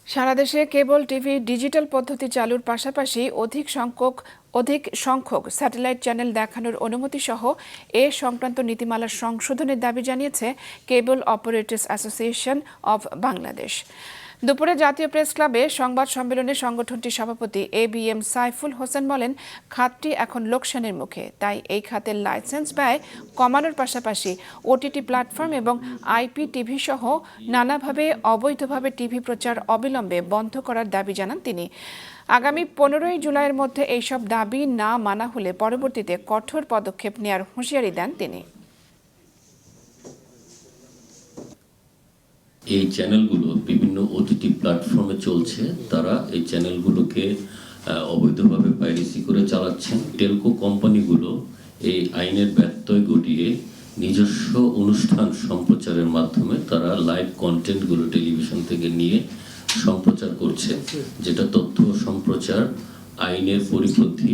সারা দেশে cable TV digital পদ্ধতি চালুর পাশাপাশি অধিক সংখ্যক স্যাটেলাইট চ্যানেল দেখানোর অনুমতি সহ এ সংক্রান্ত নীতিমালার সংশোধনের দাবি জানিয়েছে কেবল অপারেটরস অ্যাসোসিয়েশন অব বাংলাদেশ। দুপুরে জাতীয় প্রেস ক্লাবে সংবাদ সম্মেলনে সংগঠনটির সভাপতি ABM সাইফুল হোসেন বলেন, খাতটি এখন লোকসানের মুখে, তাই এই খাতের লাইসেন্স ব্যয় কমানোর পাশাপাশি OTT প্ল্যাটফর্ম এবং IPTV সহ নানাভাবে অবৈধভাবে টিভি প্রচার অবিলম্বে বন্ধ করার দাবি জানান তিনি। আগামী 15 জুলাইয়ের মধ্যে এইসব দাবি না মানা হলে পরবর্তীতে কঠোর পদক্ষেপ নেওয়ার হুঁশিয়ারি দেন তিনি। এই চ্যানেলগুলো বিভিন্ন OTT প্ল্যাটফর্মে চলছে, তারা এই চ্যানেলগুলোকে অবৈধভাবে পাইরেসি করে চালাচ্ছেন। টেলকো কোম্পানিগুলো এই আইনের ব্যত্যয় ঘটিয়ে নিজস্ব অনুষ্ঠান সম্প্রচারের মাধ্যমে তারা লাইভ কন্টেন্টগুলো টেলিভিশন থেকে নিয়ে সম্প্রচার করছে, যেটা তথ্য সম্প্রচার আইনের পরিপন্থী।